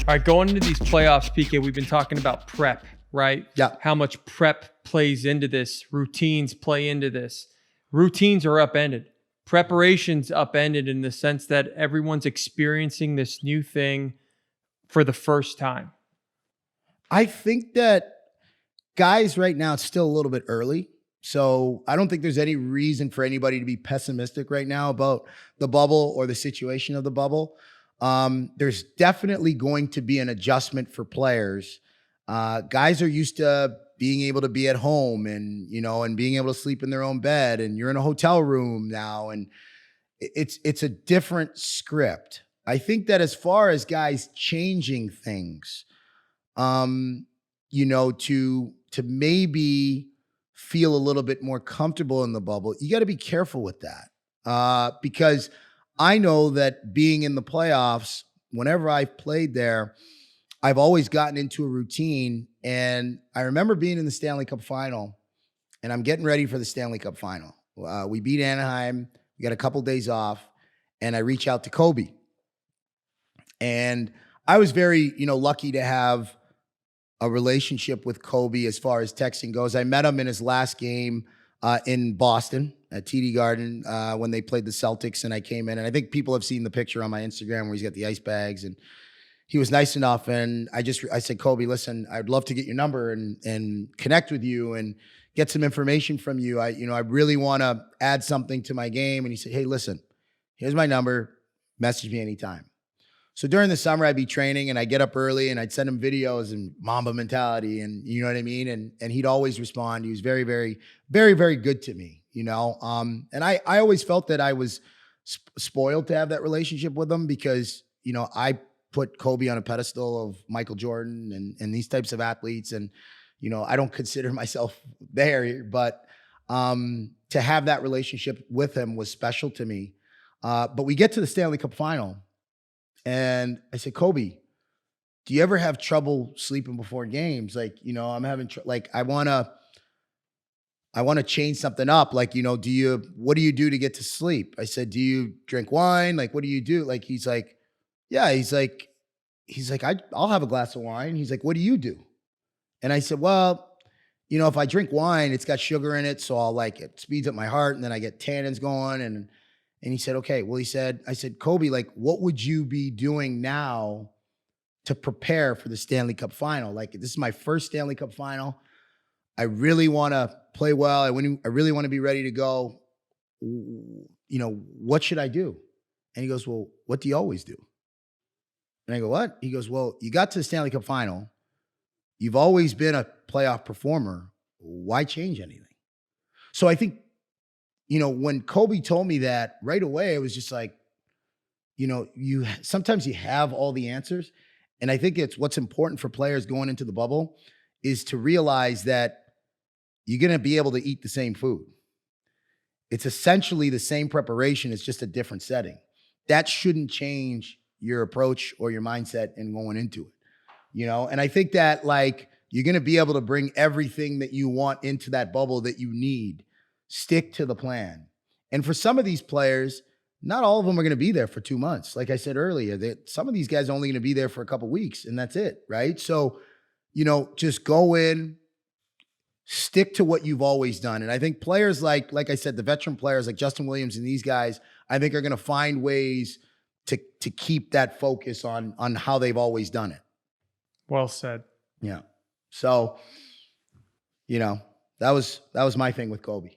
All right, going into these playoffs, PK, we've been talking about prep, right? Yeah. How much prep plays into this. Routines play into this. Routines are upended. Preparation's upended in the sense that everyone's experiencing this new thing for the first time. I think that guys right now, it's still a little bit early. So I don't think there's any reason for anybody to be pessimistic right now about the bubble or the situation of the bubble. There's definitely going to be an adjustment for players. Guys are used to being able to be at home and, and being able to sleep in their own bed, and you're in a hotel room now, and it's a different script. I think that as far as guys changing things, to maybe feel a little bit more comfortable in the bubble, you got to be careful with that. Because I know that being in the playoffs, whenever I've played there, I've always gotten into a routine. And I remember being in the Stanley Cup final, and I'm getting ready for the Stanley Cup final. We beat Anaheim. We got a couple days off, and I reach out to Kobe. And I was very, lucky to have a relationship with Kobe as far as texting goes. I met him in his last game in Boston at TD Garden when they played the Celtics, and I came in, and I think people have seen the picture on my Instagram where he's got the ice bags, and he was nice enough. And I said, Kobe, listen, I'd love to get your number and connect with you and get some information from you. I really want to add something to my game. And he said, hey, listen, here's my number. Message me anytime. So during the summer, I'd be training, and I'd get up early, and I'd send him videos and Mamba mentality, and you know what I mean? And he'd always respond. He was very, very, very, very good to me, And I always felt that I was spoiled to have that relationship with him because, I put Kobe on a pedestal of Michael Jordan and these types of athletes. And, I don't consider myself there, but to have that relationship with him was special to me. But we get to the Stanley Cup final. And I said, Kobe, do you ever have trouble sleeping before games? Like, I'm having, I want to change something up. Like, what do you do to get to sleep? I said, do you drink wine? Like, what do you do? Like, he's like, yeah, he's like, I'll have a glass of wine. He's like, what do you do? And I said, well, if I drink wine, it's got sugar in it. So it speeds up my heart, and then I get tannins going. And he said, okay. Well, I said, Kobe, like, what would you be doing now to prepare for the Stanley Cup final? Like, this is my first Stanley Cup final. I really want to play well. I really want to be ready to go. What should I do? And he goes, well, what do you always do? And I go, what? He goes, well, you got to the Stanley Cup final. You've always been a playoff performer. Why change anything? So I think, when Kobe told me that right away, it was just like, sometimes you have all the answers. And I think it's what's important for players going into the bubble is to realize that you're going to be able to eat the same food. It's essentially the same preparation. It's just a different setting. That shouldn't change your approach or your mindset in going into it, And I think that you're going to be able to bring everything that you want into that bubble that you need. Stick to the plan. And for some of these players, not all of them are going to be there for 2 months. Like I said earlier, some of these guys are only going to be there for a couple of weeks, and that's it, right? So, just go in, stick to what you've always done. And I think players like I said, the veteran players like Justin Williams and these guys, I think are going to find ways to keep that focus on how they've always done it. Well said. Yeah. So, that was my thing with Kobe.